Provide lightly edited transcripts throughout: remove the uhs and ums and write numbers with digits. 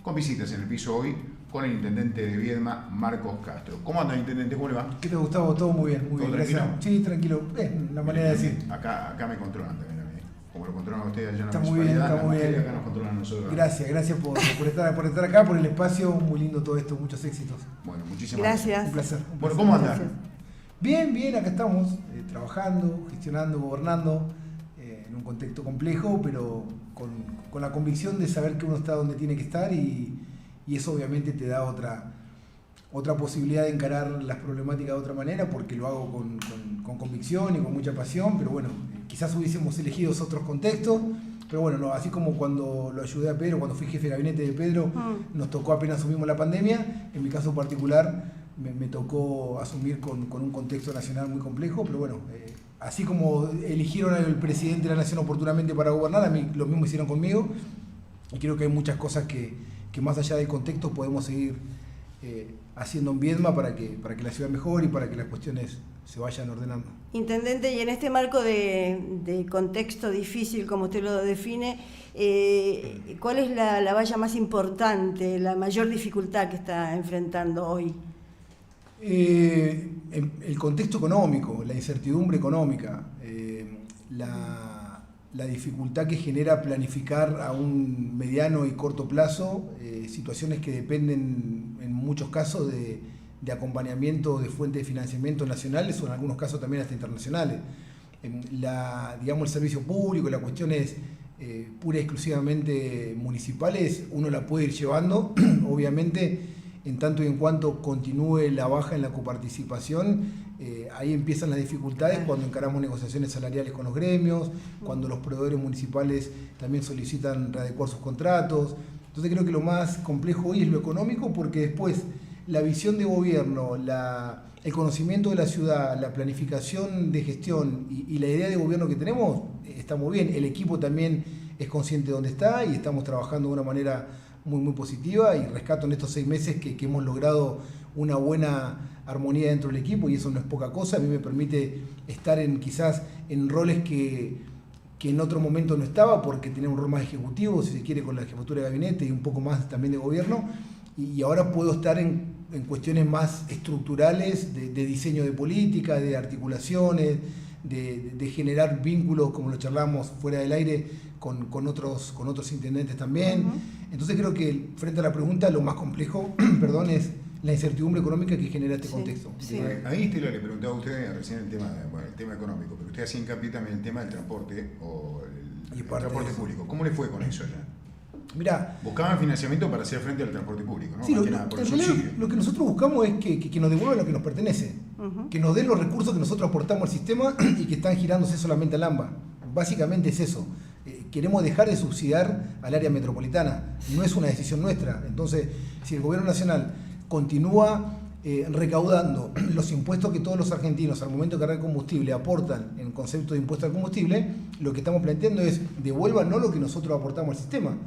con visitas en el piso hoy con el intendente de Viedma, Marcos Castro. ¿Cómo anda, intendente? ¿Cómo le va? ¿Qué te, Gustavo? Todo muy bien, muy bien. ¿Tranquilo? Gracias. Sí, tranquilo. Es una manera de decir. Acá me controlan también a mí. Como lo controlan ustedes allá en la Está muy bien, está muy bien. Acá nos controlan a nosotros. Gracias por estar acá, por el espacio. Muy lindo todo esto, muchos éxitos. Bueno, muchísimas gracias. Un placer. Bueno, ¿cómo anda? Bien, acá estamos trabajando, gestionando, gobernando en un contexto complejo, pero con la convicción de saber que uno está donde tiene que estar y eso obviamente te da otra posibilidad de encarar las problemáticas de otra manera, porque lo hago con convicción y con mucha pasión, pero bueno, quizás hubiésemos elegido otros contextos, pero bueno, no, así como cuando lo ayudé a Pedro, cuando fui jefe de gabinete de Pedro, nos tocó apenas asumimos la pandemia, en mi caso particular me tocó asumir con un contexto nacional muy complejo, pero bueno, así como eligieron al presidente de la nación oportunamente para gobernar, a mí lo mismo hicieron conmigo, y creo que hay muchas cosas que más allá del contexto podemos seguir haciendo en Viedma para que la ciudad mejore y para que las cuestiones se vayan ordenando. Intendente, y en este marco de contexto difícil, como usted lo define, ¿cuál es la valla más importante, la mayor dificultad que está enfrentando hoy? El contexto económico, la incertidumbre económica, la dificultad que genera planificar a un mediano y corto plazo situaciones que dependen en muchos casos de acompañamiento de fuentes de financiamiento nacionales o en algunos casos también hasta internacionales. El servicio público, las cuestiones pura y exclusivamente municipales, uno la puede ir llevando, obviamente, en tanto y en cuanto continúe la baja en la coparticipación. Ahí empiezan las dificultades cuando encaramos negociaciones salariales con los gremios, cuando los proveedores municipales también solicitan readecuar sus contratos. Entonces creo que lo más complejo hoy es lo económico, porque después la visión de gobierno, el conocimiento de la ciudad, la planificación de gestión y la idea de gobierno que tenemos está muy bien. El equipo también es consciente de dónde está y estamos trabajando de una manera muy positiva, y rescato en estos 6 meses que hemos logrado una buena armonía dentro del equipo, y eso no es poca cosa. A mí me permite estar quizás en roles que en otro momento no estaba, porque tenía un rol más ejecutivo, si se quiere, con la jefatura de gabinete y un poco más también de gobierno, y ahora puedo estar en cuestiones más estructurales de diseño de política, de articulaciones, de generar vínculos, como lo charlamos fuera del aire, con otros intendentes también. Entonces creo que, frente a la pregunta, lo más complejo perdón, es la incertidumbre económica que genera este contexto. Sí. Ahí le preguntaba a usted recién el tema económico, pero usted hacía hincapié también el tema del transporte o el transporte público. ¿Cómo le fue con eso ya? Mirá, buscaban financiamiento para hacer frente al transporte público, ¿no? Sí, lo que nosotros buscamos es que nos devuelvan lo que nos pertenece, que nos den los recursos que nosotros aportamos al sistema y que están girándose solamente al AMBA. Básicamente es eso. Queremos dejar de subsidiar al área metropolitana, no es una decisión nuestra. Entonces, si el gobierno nacional continúa recaudando los impuestos que todos los argentinos al momento de cargar combustible aportan en concepto de impuesto al combustible, lo que estamos planteando es: devuélvanos lo que nosotros aportamos al sistema.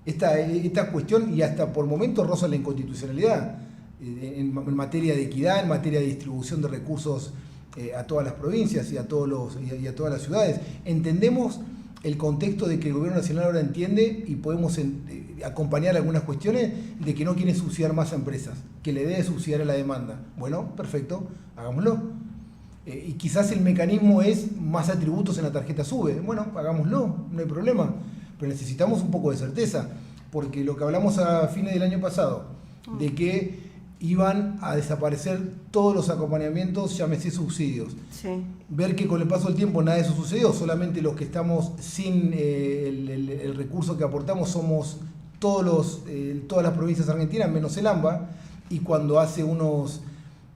Esta cuestión, y hasta por momentos roza la inconstitucionalidad en materia de equidad, en materia de distribución de recursos a todas las provincias y a todas las ciudades. Entendemos el contexto de que el gobierno nacional ahora entiende, y podemos acompañar algunas cuestiones de que no quieren subsidiar más a empresas, que le debe subsidiar a la demanda. Bueno, perfecto, hagámoslo. Y quizás el mecanismo es más atributos en la tarjeta SUBE. Bueno, hagámoslo, no hay problema. Pero necesitamos un poco de certeza, porque lo que hablamos a fines del año pasado, de que iban a desaparecer todos los acompañamientos, llámese subsidios. Sí. Ver que con el paso del tiempo nada de eso sucedió, solamente los que estamos sin el recurso que aportamos somos todas las provincias argentinas, menos el AMBA, y cuando hace unos,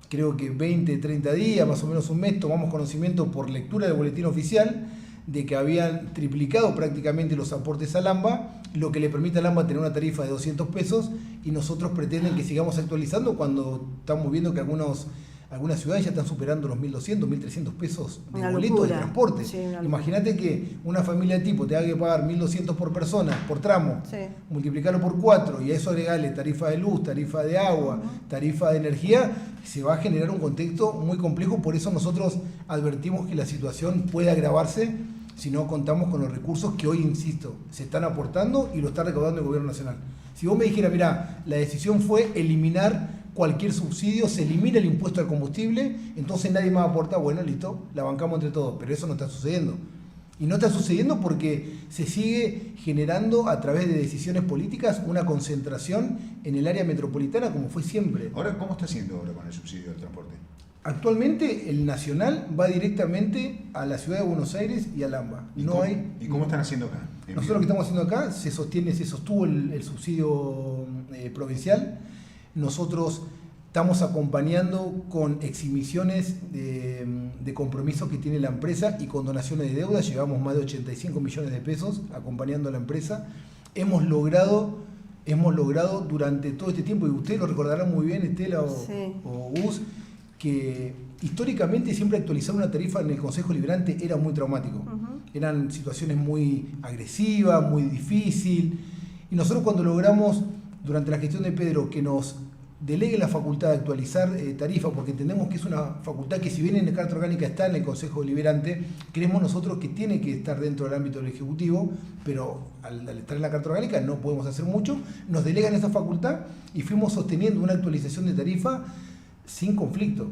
creo que 20, 30 días, más o menos un mes, tomamos conocimiento por lectura del boletín oficial de que habían triplicado prácticamente los aportes al AMBA, lo que le permite al AMBA tener una tarifa de 200 pesos, y nosotros pretenden que sigamos actualizando cuando estamos viendo que algunas ciudades ya están superando los 1.200, 1.300 pesos de boleto de transporte. Sí, imagínate que una familia tipo te haga que pagar 1.200 por persona, por tramo, multiplicarlo por 4 y a eso agregarle tarifa de luz, tarifa de agua, tarifa de energía, se va a generar un contexto muy complejo. Por eso nosotros advertimos que la situación puede agravarse sino contamos con los recursos que hoy, insisto, se están aportando y lo está recaudando el gobierno nacional. Si vos me dijeras, mirá, la decisión fue eliminar cualquier subsidio, se elimina el impuesto al combustible, entonces nadie más aporta, bueno, listo, la bancamos entre todos, pero eso no está sucediendo. Y no está sucediendo porque se sigue generando a través de decisiones políticas una concentración en el área metropolitana como fue siempre. Ahora, ¿cómo está haciendo ahora con el subsidio del transporte? Actualmente el nacional va directamente a la ciudad de Buenos Aires y al AMBA. ¿Y cómo están haciendo acá? Nosotros lo que estamos haciendo acá, se sostuvo el subsidio provincial. Nosotros estamos acompañando con exhibiciones de compromisos que tiene la empresa y con donaciones de deuda. Llevamos más de 85 millones de pesos acompañando a la empresa. Hemos logrado durante todo este tiempo, y ustedes lo recordarán muy bien, Estela o Gus, que históricamente siempre actualizar una tarifa en el Consejo Liberante era muy traumático. Eran situaciones muy agresivas, muy difíciles. Y nosotros cuando logramos, durante la gestión de Pedro, que nos delegue la facultad de actualizar tarifa, porque entendemos que es una facultad que si bien en la Carta Orgánica está en el Consejo Deliberante, creemos nosotros que tiene que estar dentro del ámbito del Ejecutivo, pero al estar en la Carta Orgánica no podemos hacer mucho, nos delegan esa facultad y fuimos sosteniendo una actualización de tarifa sin conflicto.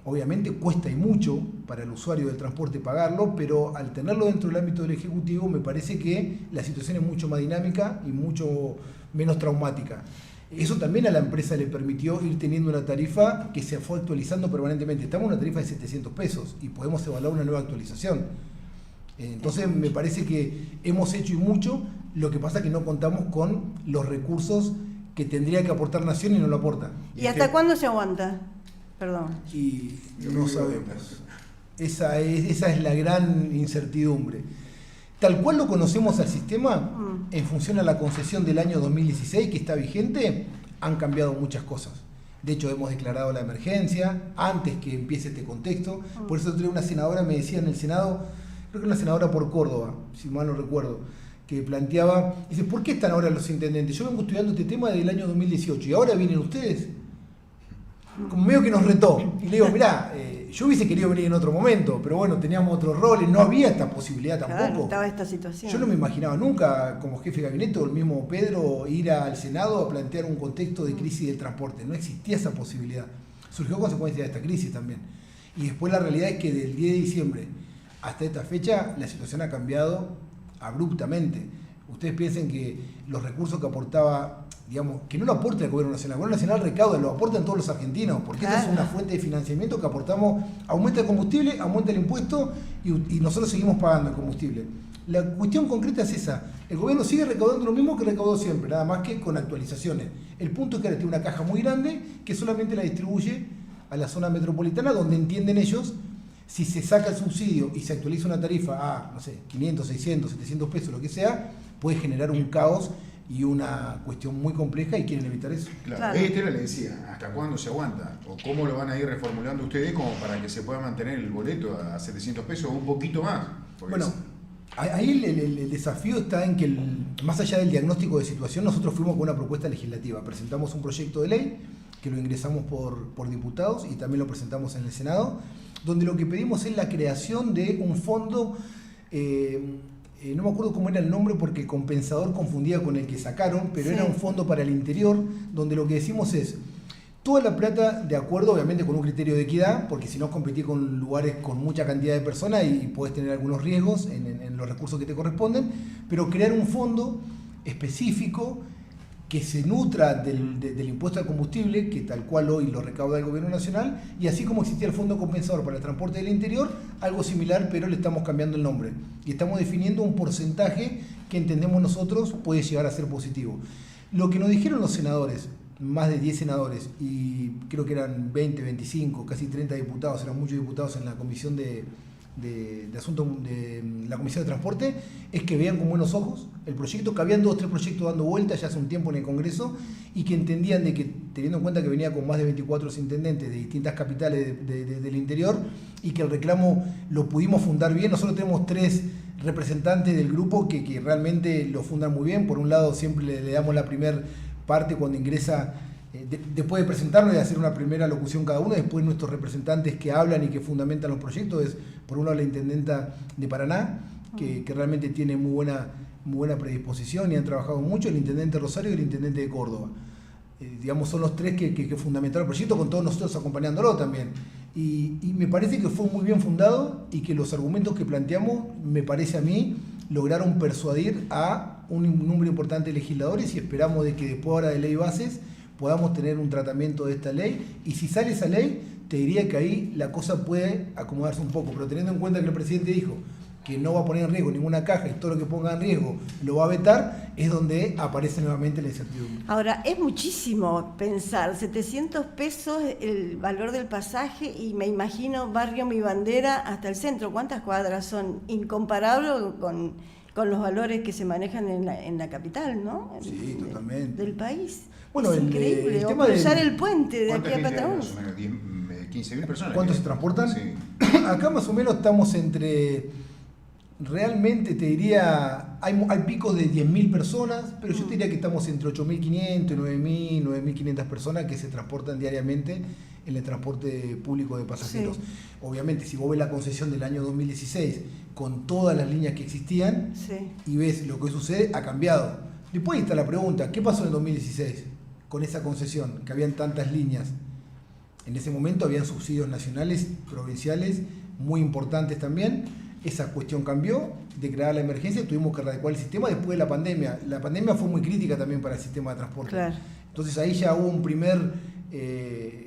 Obviamente cuesta y mucho para el usuario del transporte pagarlo, pero al tenerlo dentro del ámbito del Ejecutivo me parece que la situación es mucho más dinámica y mucho menos traumática. Eso también a la empresa le permitió ir teniendo una tarifa que se fue actualizando permanentemente. Estamos en una tarifa de 700 pesos y podemos evaluar una nueva actualización. Entonces me parece que hemos hecho y mucho, lo que pasa es que no contamos con los recursos que tendría que aportar Nación y no lo aporta. ¿Y hasta cuándo se aguanta? Perdón. Y no sabemos. Esa es la gran incertidumbre. Tal cual lo conocemos al sistema, en función a la concesión del año 2016 que está vigente, han cambiado muchas cosas. De hecho, hemos declarado la emergencia antes que empiece este contexto. Por eso una senadora me decía en el Senado, creo que una senadora por Córdoba, si mal no recuerdo, que planteaba, dice, ¿por qué están ahora los intendentes? Yo vengo estudiando este tema desde el año 2018 y ahora vienen ustedes. Como medio que nos retó. Y le digo, mirá, yo hubiese querido venir en otro momento, pero bueno, teníamos otros roles, no había esta posibilidad tampoco. Claro, estaba esta situación. Yo no me imaginaba nunca, como jefe de gabinete o el mismo Pedro, ir al Senado a plantear un contexto de crisis del transporte. No existía esa posibilidad. Surgió consecuencia de esta crisis también. Y después la realidad es que del 10 de diciembre hasta esta fecha la situación ha cambiado abruptamente. Ustedes piensen que los recursos que aportaba, digamos, que no lo aporta el Gobierno Nacional. El Gobierno Nacional recauda, lo aportan todos los argentinos, porque esta es una fuente de financiamiento que aportamos, aumenta el combustible, aumenta el impuesto y nosotros seguimos pagando el combustible. La cuestión concreta es esa. El gobierno sigue recaudando lo mismo que recaudó siempre, nada más que con actualizaciones. El punto es que ahora tiene una caja muy grande que solamente la distribuye a la zona metropolitana, donde entienden ellos, si se saca el subsidio y se actualiza una tarifa a, no sé, 500, 600, 700 pesos, lo que sea, puede generar un caos y una cuestión muy compleja y quieren evitar eso. Claro. Estela le decía, ¿hasta cuándo se aguanta? ¿O cómo lo van a ir reformulando ustedes como para que se pueda mantener el boleto a 700 pesos o un poquito más? Porque bueno, ahí el desafío está en que, más allá del diagnóstico de situación, nosotros fuimos con una propuesta legislativa. Presentamos un proyecto de ley que lo ingresamos por diputados y también lo presentamos en el Senado, donde lo que pedimos es la creación de un fondo, no me acuerdo cómo era el nombre porque el compensador confundía con el que sacaron, pero sí, era un fondo para el interior, donde lo que decimos es, toda la plata, de acuerdo obviamente con un criterio de equidad, porque si no competís con lugares con mucha cantidad de personas y podés tener algunos riesgos en los recursos que te corresponden, pero crear un fondo específico que se nutra del impuesto al combustible, que tal cual hoy lo recauda el Gobierno Nacional, y así como existía el Fondo Compensador para el Transporte del Interior, algo similar, pero le estamos cambiando el nombre. Y estamos definiendo un porcentaje que entendemos nosotros puede llegar a ser positivo. Lo que nos dijeron los senadores, más de 10 senadores, y creo que eran 20, 25, casi 30 diputados, eran muchos diputados en la comisión de la Comisión de Transporte, es que vean con buenos ojos el proyecto, que habían 2 o 3 proyectos dando vueltas ya hace un tiempo en el Congreso, y que entendían de que, teniendo en cuenta que venía con más de 24 intendentes de distintas capitales del interior, y que el reclamo lo pudimos fundar bien. Nosotros tenemos 3 representantes del grupo que realmente lo fundan muy bien. Por un lado, siempre le damos la primera parte cuando ingresa, después de presentarnos y de hacer una primera locución cada uno, después nuestros representantes que hablan y que fundamentan los proyectos, es por un lado la intendenta de Paraná, que realmente tiene muy buena predisposición y han trabajado mucho, el intendente Rosario y el intendente de Córdoba. Digamos, son los tres que fundamentaron el proyecto, con todos nosotros acompañándolo también. Y me parece que fue muy bien fundado y que los argumentos que planteamos, me parece a mí, lograron persuadir a un número importante de legisladores y esperamos de que después ahora de ley bases podamos tener un tratamiento de esta ley. Y si sale esa ley, te diría que ahí la cosa puede acomodarse un poco, pero teniendo en cuenta que el presidente dijo que no va a poner en riesgo ninguna caja y todo lo que ponga en riesgo lo va a vetar, es donde aparece nuevamente la incertidumbre. Ahora, es muchísimo pensar, 700 pesos el valor del pasaje y me imagino Barrio Mi Bandera hasta el centro. ¿Cuántas cuadras son? Incomparable con los valores que se manejan en la capital, ¿no? Sí, totalmente. Del país. Bueno, es increíble. O cruzar el puente de aquí a Patagonia. 15.000 personas. ¿Cuántos se transportan? Sí. Acá más o menos estamos entre... Realmente te diría, hay picos de 10.000 personas, pero yo te diría que estamos entre 8.500 y 9.500 personas que se transportan diariamente en el transporte público de pasajeros. Sí. Obviamente, si vos ves la concesión del año 2016 con todas las líneas que existían y ves lo que sucede, ha cambiado. Después está la pregunta, ¿qué pasó en el 2016 con esa concesión? Que habían tantas líneas. En ese momento habían subsidios nacionales, provinciales, muy importantes también. Esa cuestión cambió, declarada la emergencia, tuvimos que readecuar el sistema después de la pandemia. La pandemia fue muy crítica también para el sistema de transporte. Claro. Entonces ahí ya hubo un primer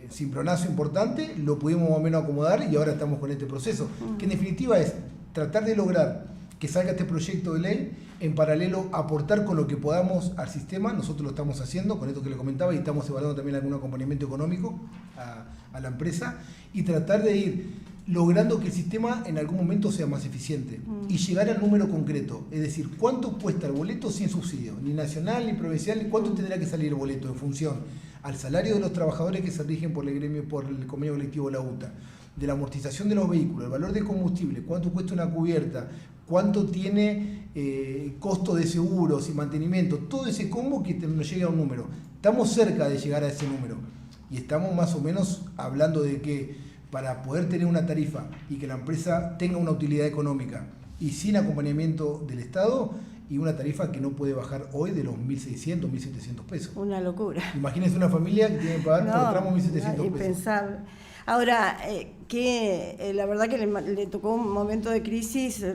cimbronazo importante, lo pudimos más o menos acomodar y ahora estamos con este proceso. Que en definitiva es tratar de lograr que salga este proyecto de ley, en paralelo aportar con lo que podamos al sistema. Nosotros lo estamos haciendo con esto que le comentaba y estamos evaluando también algún acompañamiento económico a la empresa y tratar de ir logrando que el sistema en algún momento sea más eficiente y llegar al número concreto, es decir, cuánto cuesta el boleto sin subsidio, ni nacional ni provincial, cuánto tendrá que salir el boleto en función al salario de los trabajadores que se rigen por el gremio, por el convenio colectivo de la UTA, de la amortización de los vehículos, el valor del combustible, cuánto cuesta una cubierta, cuánto tiene costo de seguros y mantenimiento, todo ese combo que nos llegue a un número. Estamos cerca de llegar a ese número y estamos más o menos hablando de que para poder tener una tarifa y que la empresa tenga una utilidad económica y sin acompañamiento del Estado, y una tarifa que no puede bajar hoy de los 1.600, 1.700 pesos. Una locura. Imagínense una familia que tiene que pagar por tramo 1.700 pesos. Impensable. Ahora, la verdad que le tocó un momento de crisis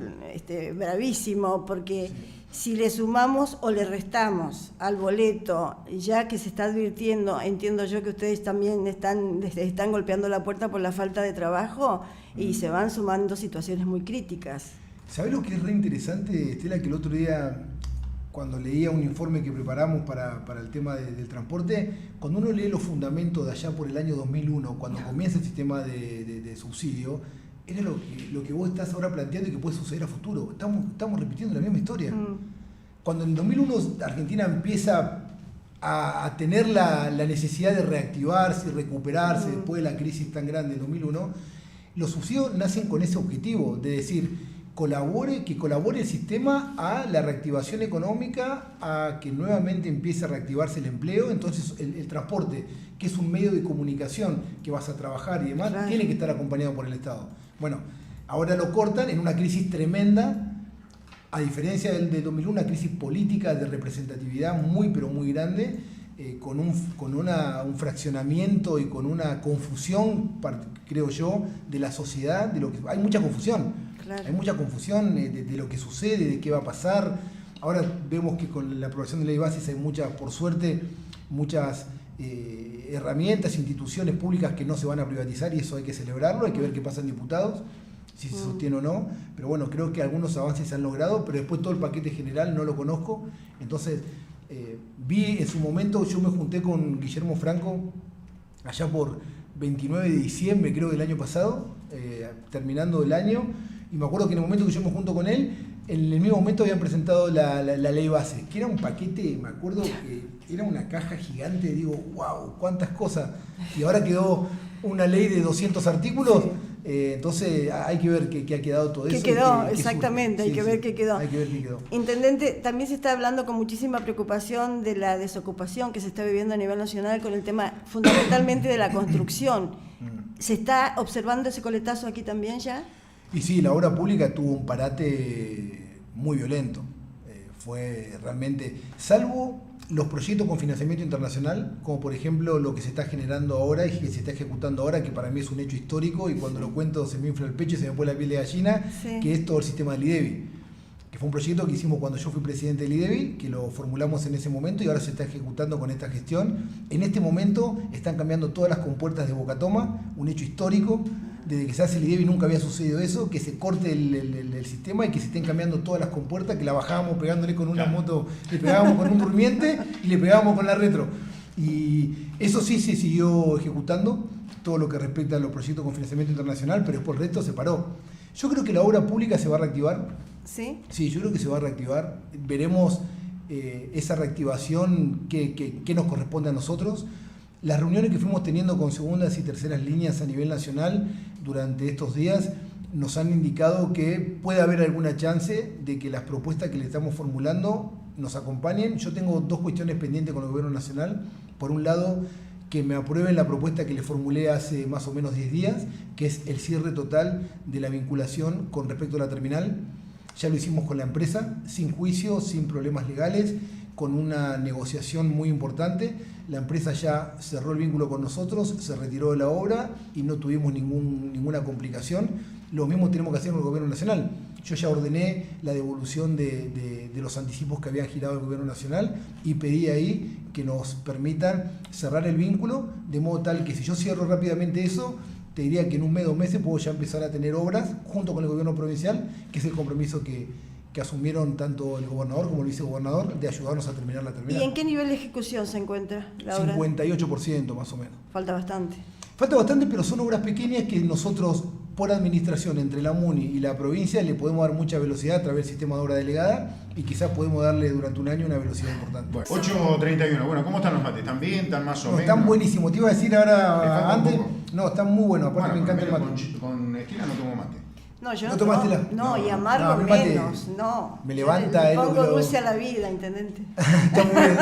bravísimo, porque si le sumamos o le restamos al boleto, ya que se está advirtiendo, entiendo yo que ustedes también están golpeando la puerta por la falta de trabajo y se van sumando situaciones muy críticas. ¿Sabés lo que es re interesante, Estela? Que el otro día, cuando leía un informe que preparamos para el tema del transporte, cuando uno lee los fundamentos de allá por el año 2001, cuando comienza el sistema de subsidio, era lo que vos estás ahora planteando y que puede suceder a futuro. Estamos repitiendo la misma historia. Cuando en el 2001 Argentina empieza a tener la necesidad de reactivarse y recuperarse después de la crisis tan grande del 2001, los subsidios nacen con ese objetivo, de decir, que colabore el sistema a la reactivación económica, a que nuevamente empiece a reactivarse el empleo. Entonces el transporte, que es un medio de comunicación que vas a trabajar y demás, tiene que estar acompañado por el Estado. Bueno, ahora lo cortan en una crisis tremenda, a diferencia del 2001, una crisis política de representatividad muy pero muy grande, con un fraccionamiento y con una confusión, creo yo, de la sociedad, hay mucha confusión. Claro. Hay mucha confusión de lo que sucede, de qué va a pasar. Ahora vemos que con la aprobación de ley bases hay por suerte, muchas herramientas, instituciones públicas que no se van a privatizar y eso hay que celebrarlo, hay que ver qué pasa en diputados, si se sostiene o no. Pero bueno, creo que algunos avances se han logrado, pero después todo el paquete general no lo conozco. Entonces, vi en su momento, yo me junté con Guillermo Franco allá por 29 de diciembre, creo, del año pasado, terminando el año. Y me acuerdo que en el momento que yo me junto con él, en el mismo momento habían presentado la ley base, que era un paquete, me acuerdo que era una caja gigante, digo, wow, cuántas cosas. Y ahora quedó una ley de 200 artículos, entonces hay que ver qué ha quedado todo eso. ¿Qué quedó? Exactamente, hay que ver qué quedó. Hay que ver qué quedó. Intendente, también se está hablando con muchísima preocupación de la desocupación que se está viviendo a nivel nacional con el tema fundamentalmente de la construcción. ¿Se está observando ese coletazo aquí también ya? Y sí, la obra pública tuvo un parate muy violento. Fue realmente, salvo los proyectos con financiamiento internacional, como por ejemplo lo que se está generando ahora y que se está ejecutando ahora, que para mí es un hecho histórico, y cuando lo cuento se me infla el pecho y se me pone la piel de gallina, sí. Que es todo el sistema del IDEBI, que fue un proyecto que hicimos cuando yo fui presidente del IDEBI, que lo formulamos en ese momento y ahora se está ejecutando con esta gestión. En este momento están cambiando todas las compuertas de Boca Toma, un hecho histórico. Desde que se hace el IDEBI nunca había sucedido eso, que se corte el sistema y que se estén cambiando todas las compuertas, que la bajábamos pegándole con una moto, le pegábamos con un durmiente y le pegábamos con la retro. Y eso sí se siguió ejecutando, todo lo que respecta a los proyectos con financiamiento internacional, pero por el resto se paró. Yo creo que la obra pública se va a reactivar. ¿Sí? Sí, yo creo que se va a reactivar. Veremos esa reactivación que nos corresponde a nosotros. Las reuniones que fuimos teniendo con segundas y terceras líneas a nivel nacional durante estos días nos han indicado que puede haber alguna chance de que las propuestas que le estamos formulando nos acompañen. Yo tengo dos cuestiones pendientes con el Gobierno Nacional. Por un lado, que me aprueben la propuesta que le formulé hace más o menos 10 días, que es el cierre total de la vinculación con respecto a la terminal. Ya lo hicimos con la empresa, sin juicio, sin problemas legales, con una negociación muy importante. La empresa ya cerró el vínculo con nosotros, se retiró de la obra y no tuvimos ninguna complicación. Lo mismo tenemos que hacer con el Gobierno Nacional. Yo ya ordené la devolución de los anticipos que habían girado el Gobierno Nacional y pedí ahí que nos permitan cerrar el vínculo, de modo tal que si yo cierro rápidamente eso, te diría que en un mes, 2 meses puedo ya empezar a tener obras junto con el Gobierno provincial, que es el compromiso que asumieron tanto el gobernador como el vicegobernador de ayudarnos a terminar la terminal. ¿Y en qué nivel de ejecución se encuentra la obra? 58% más o menos. Falta bastante. Falta bastante, pero son obras pequeñas que nosotros, por administración entre la MUNI y la provincia, le podemos dar mucha velocidad a través del sistema de obra delegada y quizás podemos darle durante un año una velocidad importante. Bueno, 8:31. Bueno, ¿cómo están los mates? ¿Están bien? ¿Están más o menos? Están buenísimos. Te iba a decir ahora antes. Un poco? No, están muy buenos. Aparte me encanta el mate. Con esquina no tomo mate. No, yo ¿No tomaste la? No, y amargo No, a mí mate menos, no. me levanta Yo le el pongo dulce a la vida, intendente. Está muy bien.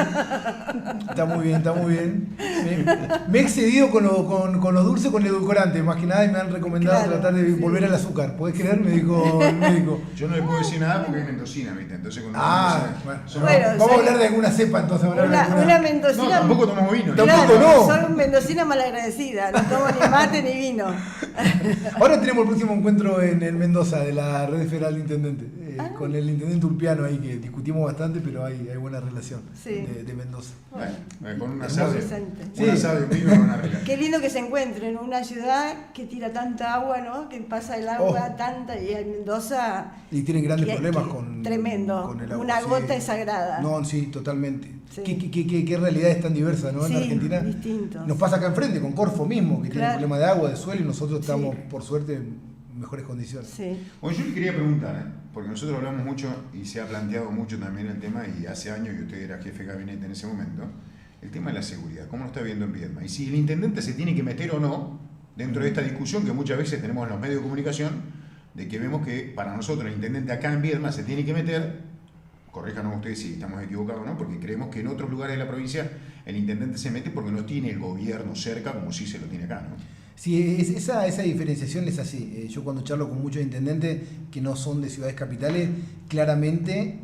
Está muy bien, está muy bien. Me he excedido con los dulces, con el edulcorante, más que nada, y me han recomendado tratar de volver al azúcar. ¿Podés creer? Me dijo el médico. Yo no le puedo decir nada porque es mendocina, ¿viste? Entonces cuando bueno, vamos a hablar de alguna cepa entonces. Una mendocina. No, tampoco tomamos vino. Tampoco no. Soy mendocina malagradecida, no tomo ni mate ni vino. Ahora tenemos el próximo encuentro en Mendoza de la Red Federal de Intendentes, con el intendente Urpiano ahí, que discutimos bastante, pero hay buena relación de Mendoza. Bueno, con un asado. Sí. Un asado en vivo con una relación. Qué lindo que se encuentre en una ciudad que tira tanta agua, ¿no? Que pasa el agua tanta, y en Mendoza. Y tienen grandes problemas con. Tremendo. Con el agua. Una gota es sagrada. No, sí, totalmente. Sí. ¿Qué realidades tan diversas, ¿no? En Argentina. Distinto. Nos pasa acá enfrente, con Corfo mismo, que tiene problemas de agua, de suelo, y nosotros estamos, por suerte, en mejores condiciones. Sí. Bueno, yo le quería preguntar, porque nosotros hablamos mucho y se ha planteado mucho también el tema, y hace años, y usted era jefe de gabinete en ese momento, el tema de la seguridad, ¿cómo lo está viendo en Viedma? Y si el intendente se tiene que meter o no dentro de esta discusión que muchas veces tenemos en los medios de comunicación, de que vemos que para nosotros el intendente acá en Viedma se tiene que meter, corríjanos ustedes si estamos equivocados o no, porque creemos que en otros lugares de la provincia el intendente se mete porque no tiene el gobierno cerca como sí se lo tiene acá, ¿no? Sí, esa diferenciación es así. Yo cuando charlo con muchos intendentes que no son de ciudades capitales, claramente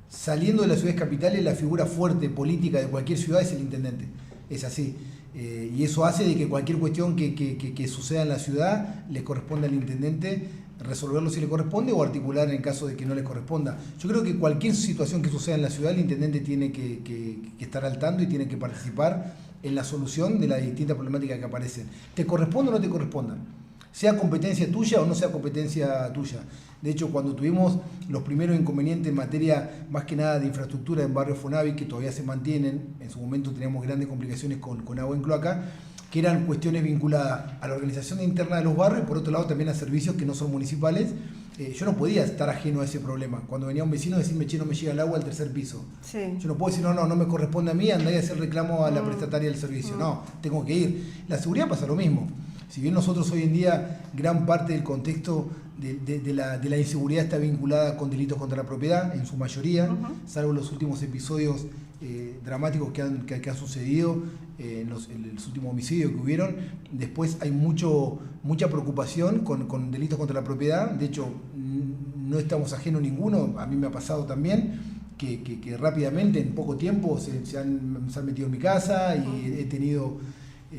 saliendo de las ciudades capitales la figura fuerte política de cualquier ciudad es el intendente. Es así. Y eso hace de que cualquier cuestión que suceda en la ciudad le corresponde al intendente resolverlo si le corresponde o articular en caso de que no le corresponda. Yo creo que cualquier situación que suceda en la ciudad el intendente tiene que estar al tanto y tiene que participar en la solución de las distintas problemáticas que aparecen. ¿Te corresponde o no te corresponda? Sea competencia tuya o no sea competencia tuya. De hecho, cuando tuvimos los primeros inconvenientes en materia, más que nada de infraestructura en barrio Fonavi, que todavía se mantienen, en su momento teníamos grandes complicaciones con agua en cloaca, que eran cuestiones vinculadas a la organización interna de los barrios y por otro lado también a servicios que no son municipales. Yo no podía estar ajeno a ese problema. Cuando venía un vecino a decirme, che, no me llega el agua al tercer piso. Sí. Yo no puedo decir, no me corresponde a mí, andá y hacer reclamo a la prestataria del servicio. No, tengo que ir. La seguridad pasa lo mismo. Si bien nosotros hoy en día, gran parte del contexto de la inseguridad está vinculada con delitos contra la propiedad, en su mayoría, salvo los últimos episodios dramáticos que han sucedido en los últimos homicidios que hubieron. Después hay mucha preocupación con delitos contra la propiedad. De hecho, no estamos ajenos ninguno, a mí me ha pasado también, que rápidamente, en poco tiempo, se han metido en mi casa y he tenido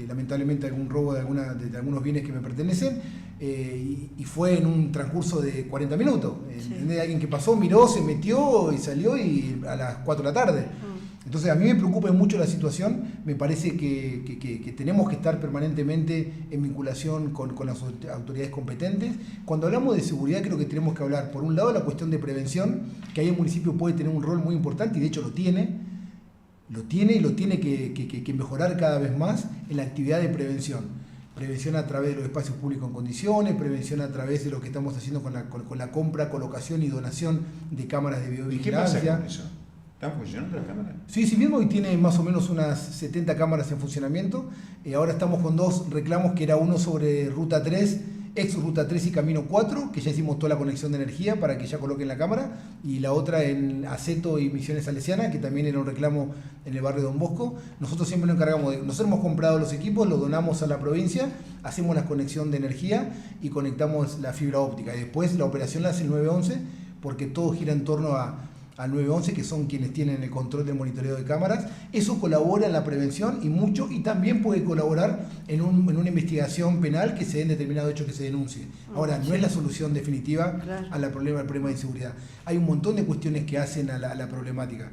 lamentablemente algún robo de algunos bienes que me pertenecen, y fue en un transcurso de 40 minutos. Sí. Alguien que pasó, miró, se metió y salió y a las 4 de la tarde. Entonces a mí me preocupa mucho la situación. Me parece que tenemos que estar permanentemente en vinculación con las autoridades competentes. Cuando hablamos de seguridad, creo que tenemos que hablar, por un lado, la cuestión de prevención, que ahí el municipio puede tener un rol muy importante, y de hecho lo tiene y lo tiene que mejorar cada vez más en la actividad de prevención. Prevención a través de los espacios públicos en condiciones, prevención a través de lo que estamos haciendo con la compra, colocación y donación de cámaras de videovigilancia. ¿Y qué pasa con eso? ¿Están funcionando las cámaras? Sí, mismo hoy tiene más o menos unas 70 cámaras en funcionamiento. Ahora estamos con 2 reclamos, que era uno sobre Ruta 3, ex Ruta 3 y Camino 4, que ya hicimos toda la conexión de energía para que ya coloquen la cámara, y la otra en Aceto y Misiones Salesiana, que también era un reclamo en el barrio Don Bosco. Nosotros siempre nos encargamos nosotros hemos comprado los equipos, los donamos a la provincia, hacemos la conexión de energía y conectamos la fibra óptica, y después la operación la hace el 911, porque todo gira en torno al 911, que son quienes tienen el control del monitoreo de cámaras. Eso colabora en la prevención y también puede colaborar en una investigación penal que se den determinado hecho que se denuncie. Ahora, no es la solución definitiva al problema de inseguridad. Hay un montón de cuestiones que hacen a la problemática.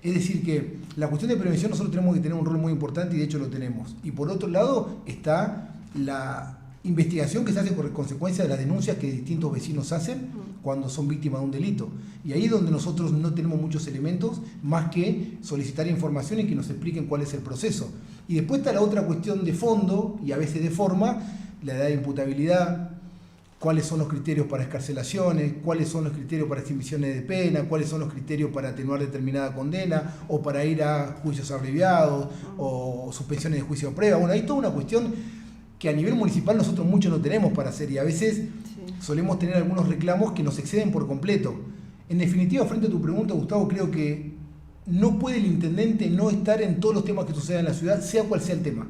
Es decir, que la cuestión de prevención nosotros tenemos que tener un rol muy importante, y de hecho lo tenemos. Y por otro lado está la investigación que se hace por consecuencia de las denuncias que distintos vecinos hacen cuando son víctimas de un delito. Y ahí es donde nosotros no tenemos muchos elementos más que solicitar información y que nos expliquen cuál es el proceso. Y después está la otra cuestión de fondo y a veces de forma, la edad de imputabilidad, cuáles son los criterios para excarcelaciones, cuáles son los criterios para extinciones de pena, cuáles son los criterios para atenuar determinada condena o para ir a juicios abreviados o suspensiones de juicio de prueba. Bueno, hay toda una cuestión que a nivel municipal nosotros mucho no tenemos para hacer, y a veces solemos tener algunos reclamos que nos exceden por completo. En definitiva, frente a tu pregunta, Gustavo, creo que no puede el intendente no estar en todos los temas que sucedan en la ciudad, sea cual sea el tema.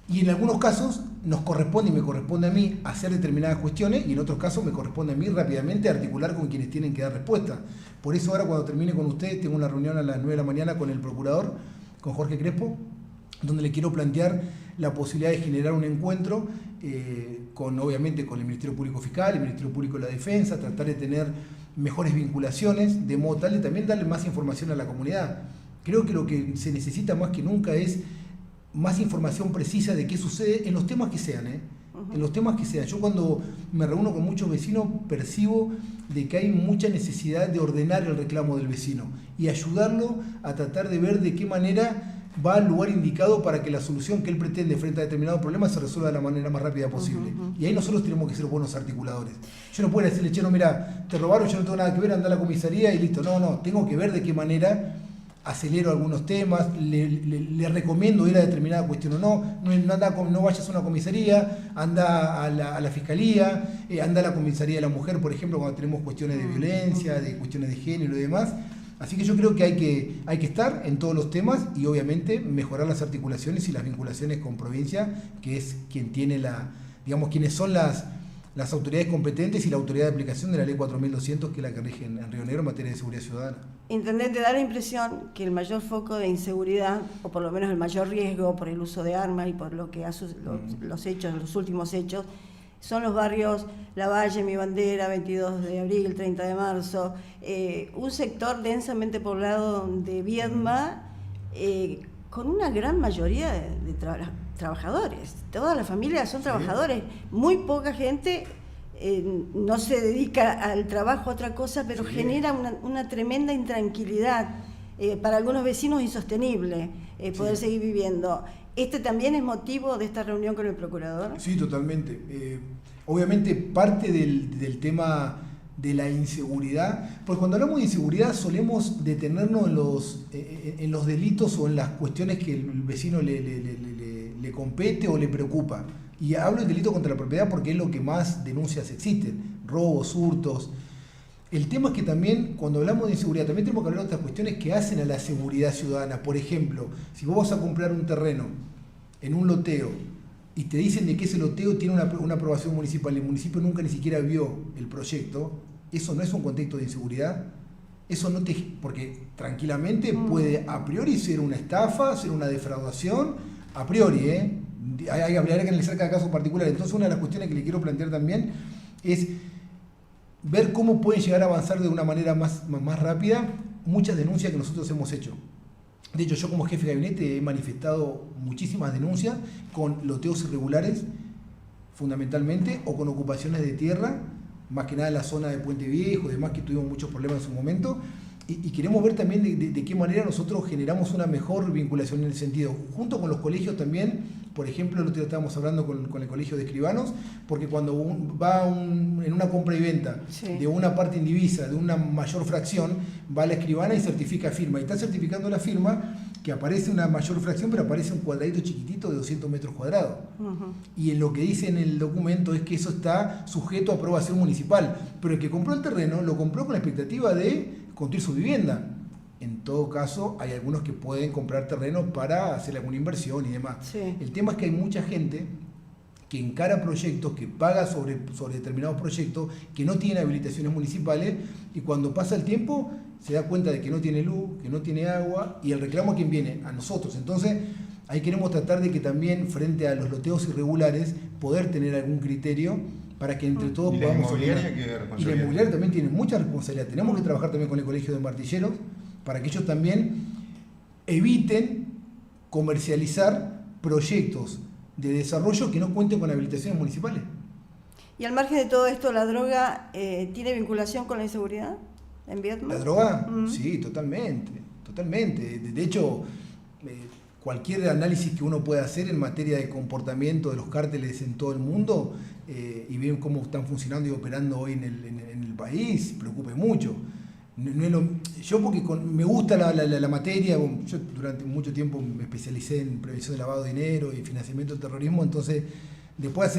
Y en algunos casos nos corresponde y me corresponde a mí hacer determinadas cuestiones, y en otros casos me corresponde a mí rápidamente articular con quienes tienen que dar respuesta. Por eso ahora, cuando termine con ustedes, tengo una reunión a las 9 de la mañana con el procurador, con Jorge Crespo, donde le quiero plantear la posibilidad de generar un encuentro obviamente con el Ministerio Público Fiscal, el Ministerio Público de la Defensa, tratar de tener mejores vinculaciones, de modo tal de también darle más información a la comunidad. Creo que lo que se necesita más que nunca es más información precisa de qué sucede en los temas que sean, en los temas que sean. Yo cuando me reúno con muchos vecinos percibo de que hay mucha necesidad de ordenar el reclamo del vecino y ayudarlo a tratar de ver de qué manera va al lugar indicado para que la solución que él pretende frente a determinado problema se resuelva de la manera más rápida posible. Y ahí nosotros tenemos que ser buenos articuladores. Yo no puedo decirle, che, no, mira, te robaron, yo no tengo nada que ver, anda a la comisaría y listo. No, tengo que ver de qué manera acelero algunos temas, le recomiendo ir a determinada cuestión o no vayas a una comisaría, anda a la fiscalía, anda a la comisaría de la mujer, por ejemplo, cuando tenemos cuestiones de violencia, de cuestiones de género y demás. Así que yo creo que hay que estar en todos los temas y obviamente mejorar las articulaciones y las vinculaciones con provincia, que es quien tiene quienes son las autoridades competentes y la autoridad de aplicación de la ley 4200, que es la que rige en Río Negro en materia de seguridad ciudadana. Intendente, da la impresión que el mayor foco de inseguridad, o por lo menos el mayor riesgo por el uso de armas y por lo que los últimos hechos, son los barrios Lavalle, Mi Bandera, 22 de abril, 30 de marzo, un sector densamente poblado de Viedma, con una gran mayoría de trabajadores. Todas las familias son trabajadores, muy poca gente no se dedica al trabajo a otra cosa, pero genera una tremenda intranquilidad, para algunos vecinos insostenible poder seguir viviendo. ¿Este también es motivo de esta reunión con el procurador? Sí, totalmente. Obviamente parte del tema de la inseguridad, porque cuando hablamos de inseguridad solemos detenernos en los delitos o en las cuestiones que el vecino le compete o le preocupa. Y hablo del delito contra la propiedad porque es lo que más denuncias existen, robos, hurtos. El tema es que también, cuando hablamos de inseguridad, también tenemos que hablar de otras cuestiones que hacen a la seguridad ciudadana. Por ejemplo, si vos vas a comprar un terreno en un loteo y te dicen de que ese loteo tiene una aprobación municipal y el municipio nunca ni siquiera vio el proyecto, ¿eso no es un contexto de inseguridad? Eso no te... Porque tranquilamente puede a priori ser una estafa, ser una defraudación, a priori, habría que analizar cada caso particular. Entonces, una de las cuestiones que le quiero plantear también es ver cómo pueden llegar a avanzar de una manera más rápida muchas denuncias que nosotros hemos hecho. De hecho, yo como jefe de gabinete he manifestado muchísimas denuncias con loteos irregulares, fundamentalmente, o con ocupaciones de tierra, más que nada en la zona de Puente Viejo, demás, que tuvimos muchos problemas en su momento, y queremos ver también de qué manera nosotros generamos una mejor vinculación en el sentido, junto con los colegios también. Por ejemplo, el otro día estábamos hablando con el colegio de escribanos, porque cuando va en una compra y venta de una parte indivisa, de una mayor fracción, va a la escribana y certifica firma. Y está certificando la firma que aparece una mayor fracción, pero aparece un cuadradito chiquitito de 200 metros cuadrados. Y en lo que dice en el documento es que eso está sujeto a aprobación municipal. Pero el que compró el terreno lo compró con la expectativa de construir su vivienda. En todo caso, hay algunos que pueden comprar terreno para hacer alguna inversión y demás. Sí. El tema es que hay mucha gente que encara proyectos, que paga sobre determinados proyectos, que no tienen habilitaciones municipales, y cuando pasa el tiempo se da cuenta de que no tiene luz, que no tiene agua, y el reclamo a quién viene, a nosotros. Entonces, ahí queremos tratar de que también, frente a los loteos irregulares, poder tener algún criterio para que entre todos podamos... Y la inmobiliaria también tiene mucha responsabilidad. Tenemos que trabajar también con el Colegio de Martilleros, para que ellos también eviten comercializar proyectos de desarrollo que no cuenten con habilitaciones municipales. Y al margen de todo esto, ¿la droga tiene vinculación con la inseguridad en Viedma? ¿La droga? Sí, totalmente. De hecho, cualquier análisis que uno pueda hacer en materia de comportamiento de los cárteles en todo el mundo y ver cómo están funcionando y operando hoy en el país, preocupe mucho. Yo porque me gusta la materia, yo durante mucho tiempo me especialicé en prevención de lavado de dinero y financiamiento del terrorismo, entonces después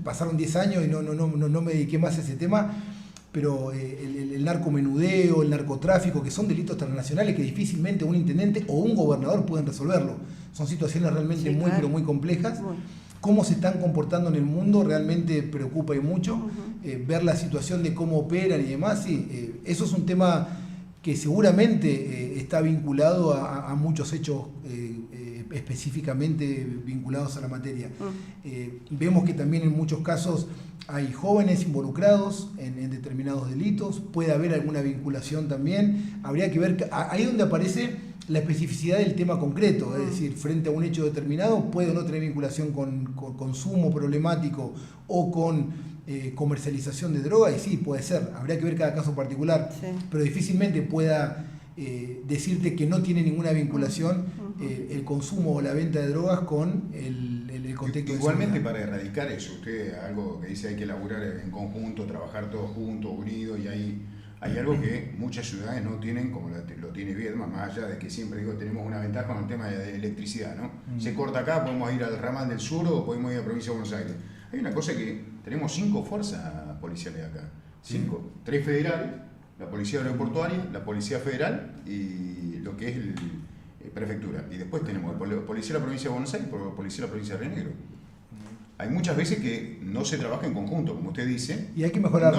pasaron 10 años y no me dediqué más a ese tema, pero el narcomenudeo, el narcotráfico, que son delitos transnacionales que difícilmente un intendente o un gobernador pueden resolverlo. Son situaciones realmente pero muy complejas. Cómo se están comportando en el mundo realmente preocupa y mucho. Ver la situación de cómo operan y demás, eso es un tema que seguramente está vinculado a muchos hechos específicamente vinculados a la materia. Vemos que también en muchos casos hay jóvenes involucrados en determinados delitos, puede haber alguna vinculación también. Habría que ver, ahí donde aparece la especificidad del tema concreto, es decir, frente a un hecho determinado puede o no tener vinculación con consumo problemático o con comercialización de droga, y sí, puede ser, habría que ver cada caso particular, pero difícilmente pueda decirte que no tiene ninguna vinculación el consumo o la venta de drogas con el contexto. Igualmente, para erradicar eso, usted algo que dice hay que laburar en conjunto, trabajar todos juntos, unidos, y hay algo que muchas ciudades no tienen, como lo tiene Viedma, más allá de que siempre digo tenemos una ventaja con el tema de electricidad, ¿no? Se corta acá, podemos ir al ramal del sur o podemos ir a la provincia de Buenos Aires. Hay una cosa que tenemos 5 fuerzas policiales acá, 5, 3 federales, la policía aeroportuaria, la policía federal y lo que es el prefectura. Y después tenemos la policía de la provincia de Buenos Aires y la policía de la provincia de Río Negro. Hay muchas veces que no se trabaja en conjunto, como usted dice. Y hay que mejorar.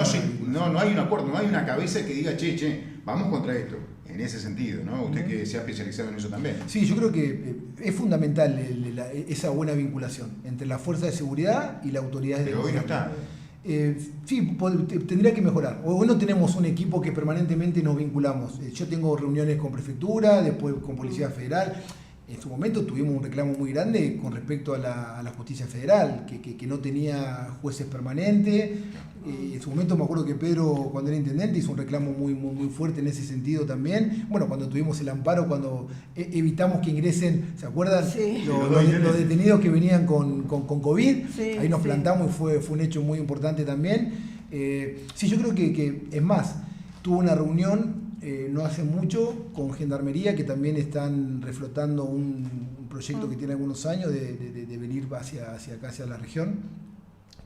No hay un acuerdo, no hay una cabeza que diga, che, vamos contra esto. En ese sentido, ¿no? Usted que se ha especializado en eso también. Sí, yo creo que es fundamental esa buena vinculación entre la fuerza de seguridad y la autoridad de Pero hoy no está. Sí, tendría que mejorar. Hoy no tenemos un equipo que permanentemente nos vinculamos. Yo tengo reuniones con prefectura, después con Policía Federal. En su momento tuvimos un reclamo muy grande con respecto a la justicia federal, que no tenía jueces permanentes. En su momento me acuerdo que Pedro, cuando era intendente, hizo un reclamo muy fuerte en ese sentido también. Bueno, cuando tuvimos el amparo, cuando evitamos que ingresen, ¿se acuerdan? Sí. Los detenidos que venían con COVID, ahí nos plantamos y fue un hecho muy importante también. Sí, yo creo que es más, tuvo una reunión no hace mucho con Gendarmería, que también están reflotando un proyecto que tiene algunos años de venir hacia acá, hacia la región,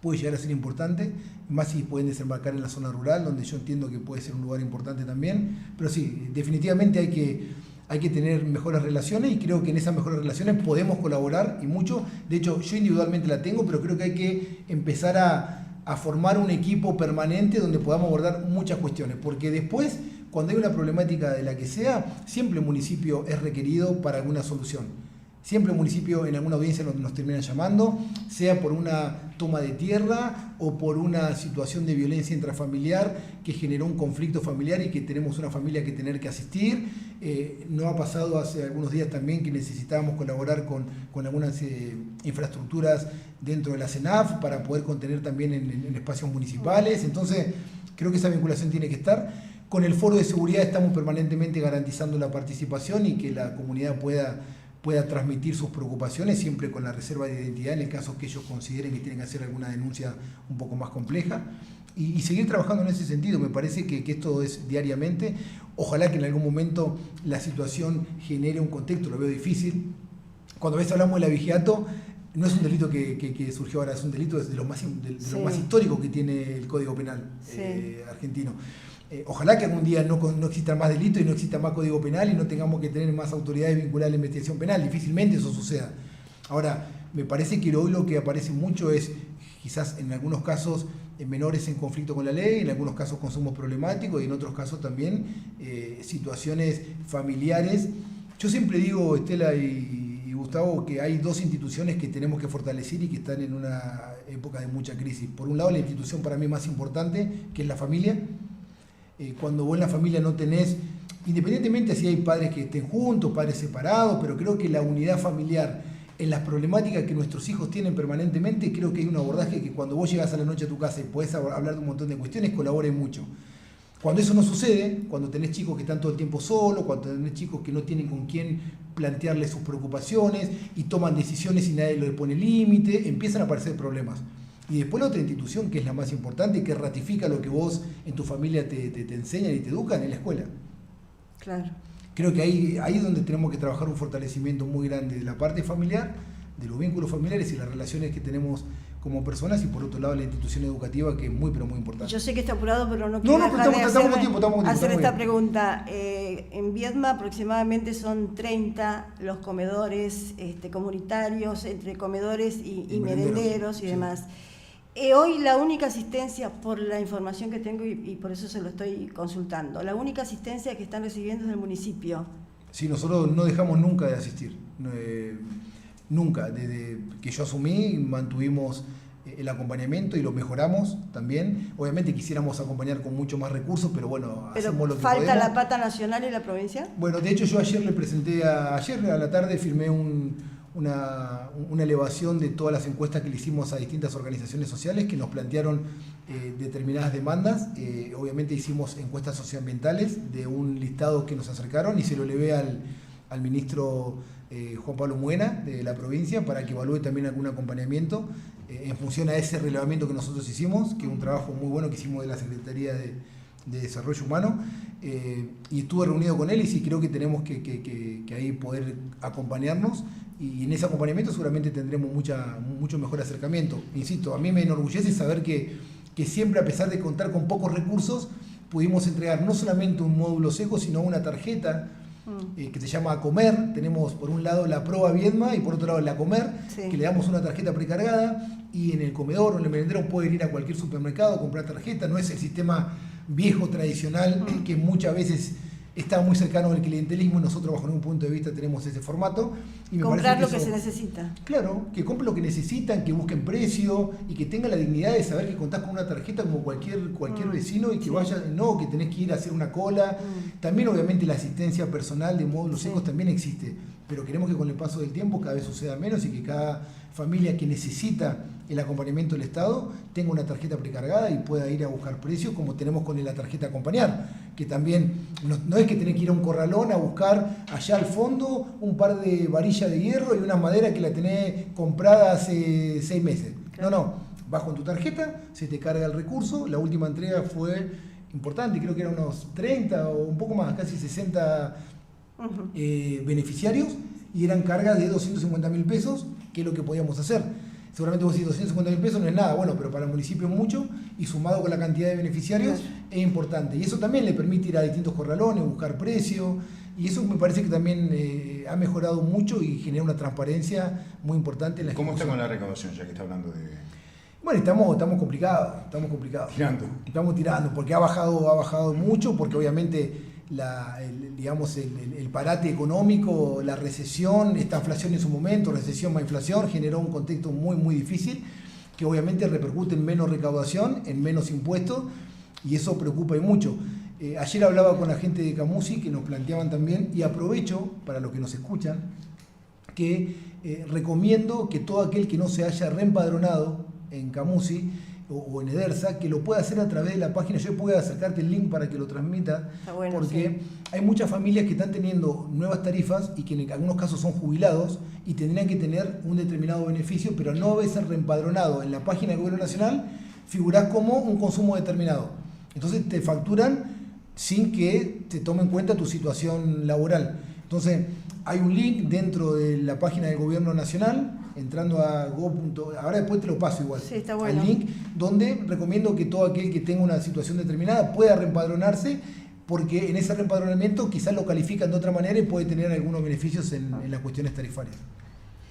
puede llegar a ser importante, más si pueden desembarcar en la zona rural, donde yo entiendo que puede ser un lugar importante también. Pero sí, definitivamente hay que tener mejores relaciones, y creo que en esas mejores relaciones podemos colaborar y mucho. De hecho, yo individualmente la tengo, pero creo que hay que empezar a formar un equipo permanente donde podamos abordar muchas cuestiones, porque después, cuando hay una problemática de la que sea, siempre el municipio es requerido para alguna solución. Siempre el municipio en alguna audiencia nos termina llamando, sea por una toma de tierra o por una situación de violencia intrafamiliar que generó un conflicto familiar y que tenemos una familia que tener que asistir. No ha pasado hace algunos días también que necesitábamos colaborar con algunas infraestructuras dentro de la CENAF para poder contener también en espacios municipales. Entonces, creo que esa vinculación tiene que estar. Con el foro de seguridad estamos permanentemente garantizando la participación y que la comunidad pueda transmitir sus preocupaciones, siempre con la reserva de identidad en el caso que ellos consideren que tienen que hacer alguna denuncia un poco más compleja, y seguir trabajando en ese sentido. Me parece que esto es diariamente. Ojalá que en algún momento la situación genere un contexto, lo veo difícil. Cuando a veces hablamos del abigeato, no es un delito que surgió ahora, es un delito de lo más histórico que tiene el Código Penal argentino. Ojalá que algún día no exista más delito y no exista más código penal y no tengamos que tener más autoridades vinculadas a la investigación penal. Difícilmente eso suceda. Ahora, me parece que hoy lo que aparece mucho es, quizás en algunos casos, menores en conflicto con la ley, en algunos casos consumos problemáticos y en otros casos también situaciones familiares. Yo siempre digo, Estela y Gustavo, que hay dos instituciones que tenemos que fortalecer y que están en una época de mucha crisis. Por un lado, la institución para mí más importante, que es la familia. Cuando vos en la familia no tenés, independientemente si hay padres que estén juntos, padres separados, pero creo que la unidad familiar en las problemáticas que nuestros hijos tienen permanentemente, creo que hay un abordaje que cuando vos llegás a la noche a tu casa y podés hablar de un montón de cuestiones, colabore mucho. Cuando eso no sucede, cuando tenés chicos que están todo el tiempo solos, cuando tenés chicos que no tienen con quién plantearles sus preocupaciones y toman decisiones y nadie les pone límite, empiezan a aparecer problemas. Y después la otra institución, que es la más importante y que ratifica lo que vos en tu familia te enseñan y te educan, es la escuela. Claro. Creo que ahí es donde tenemos que trabajar un fortalecimiento muy grande de la parte familiar, de los vínculos familiares y las relaciones que tenemos como personas, y por otro lado la institución educativa, que es muy, pero muy importante. Yo sé que está apurado, pero no quiero hacer esta pregunta. En Viedma aproximadamente son 30 los comedores comunitarios, entre comedores y merenderos y demás. Hoy la única asistencia, por la información que tengo y por eso se lo estoy consultando, la única asistencia que están recibiendo es del municipio. Sí, nosotros no dejamos nunca de asistir. Nunca. Desde que yo asumí, mantuvimos el acompañamiento y lo mejoramos también. Obviamente quisiéramos acompañar con mucho más recursos, pero bueno, hacemos lo que podemos. ¿Falta la pata nacional y la provincia? Bueno, de hecho yo ayer le presenté, ayer a la tarde firmé una elevación de todas las encuestas que le hicimos a distintas organizaciones sociales que nos plantearon determinadas demandas. Obviamente hicimos encuestas socioambientales de un listado que nos acercaron y se lo elevé al ministro Juan Pablo Muena de la provincia para que evalúe también algún acompañamiento en función a ese relevamiento que nosotros hicimos, que es un trabajo muy bueno que hicimos de la Secretaría de Desarrollo Humano, y estuve reunido con él y sí creo que tenemos que ahí poder acompañarnos, y en ese acompañamiento seguramente tendremos mucho mejor acercamiento. Insisto, a mí me enorgullece saber que siempre, a pesar de contar con pocos recursos, pudimos entregar no solamente un módulo seco, sino una tarjeta que se llama Comer. Tenemos por un lado la Proa Viedma y por otro lado la Comer, sí, que le damos una tarjeta precargada y en el comedor o en el merendero pueden ir a cualquier supermercado, comprar tarjeta. No es el sistema viejo, tradicional, que muchas veces está muy cercano al clientelismo, y nosotros bajo ningún punto de vista tenemos ese formato. Y comprar lo que se necesita. Claro, que compren lo que necesitan, que busquen precio y que tengan la dignidad de saber que contás con una tarjeta como cualquier vecino, y que vaya, no que tenés que ir a hacer una cola. También obviamente la asistencia personal de módulos secos también existe, pero queremos que con el paso del tiempo cada vez suceda menos y que cada familia que necesita el acompañamiento del Estado tenga una tarjeta precargada y pueda ir a buscar precios, como tenemos con la tarjeta Acompañar, que también no es que tenés que ir a un corralón a buscar allá al fondo un par de varillas de hierro y una madera que la tenés comprada hace 6 meses. Claro. No, vas con tu tarjeta, se te carga el recurso. La última entrega fue importante, creo que eran unos 30 o un poco más, casi 60 beneficiarios, y eran cargas de 250.000 pesos, que es lo que podíamos hacer. Seguramente vos decís 250.000 pesos no es nada, bueno, pero para el municipio es mucho y sumado con la cantidad de beneficiarios es importante. Y eso también le permite ir a distintos corralones, buscar precios, y eso me parece que también ha mejorado mucho y genera una transparencia muy importante en la ¿Cómo está ejecución. con la recaudación, ya que está hablando de...? Bueno, estamos complicados. Tirando. Estamos tirando, porque ha bajado mucho, porque obviamente el parate económico, la recesión, esta inflación en su momento, recesión más inflación, generó un contexto muy difícil, que obviamente repercute en menos recaudación, en menos impuestos, y eso preocupa y mucho. Ayer hablaba con la gente de Camusi, que nos planteaban también, y aprovecho para los que nos escuchan, que recomiendo que todo aquel que no se haya reempadronado en Camusi o en Edersa, que lo pueda hacer a través de la página. Yo puedo acercarte el link para que lo transmita, bueno, porque hay muchas familias que están teniendo nuevas tarifas y que en algunos casos son jubilados y tendrían que tener un determinado beneficio, pero no haber ser reempadronado en la página del Gobierno Nacional, figurás como un consumo determinado. Entonces te facturan sin que te tome en cuenta tu situación laboral. Entonces, hay un link dentro de la página del Gobierno Nacional, entrando a ahora después te lo paso igual, sí, está bueno. al link, donde recomiendo que todo aquel que tenga una situación determinada pueda reempadronarse, porque en ese reempadronamiento quizás lo califican de otra manera y puede tener algunos beneficios en las cuestiones tarifarias.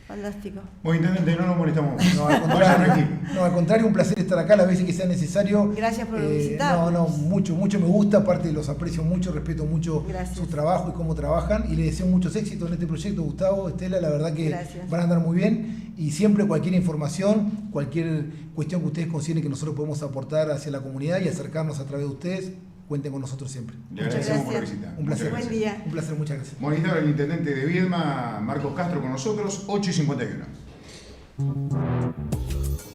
Fantástico. Bueno, intendente, no nos molestamos. No, al contrario, un placer estar acá las veces que sea necesario. Gracias por visitarnos. Mucho me gusta, aparte los aprecio mucho, respeto mucho su trabajo y cómo trabajan, y les deseo muchos éxitos en este proyecto, Gustavo, Estela, la verdad que van a andar muy bien, y siempre cualquier información, cualquier cuestión que ustedes consideren que nosotros podemos aportar hacia la comunidad y acercarnos a través de ustedes, cuenten con nosotros siempre. Le agradecemos por la visita. Un placer. Buen día. Un placer, muchas gracias. Monitor, el intendente de Viedma, Marcos Castro, con nosotros, 8:51.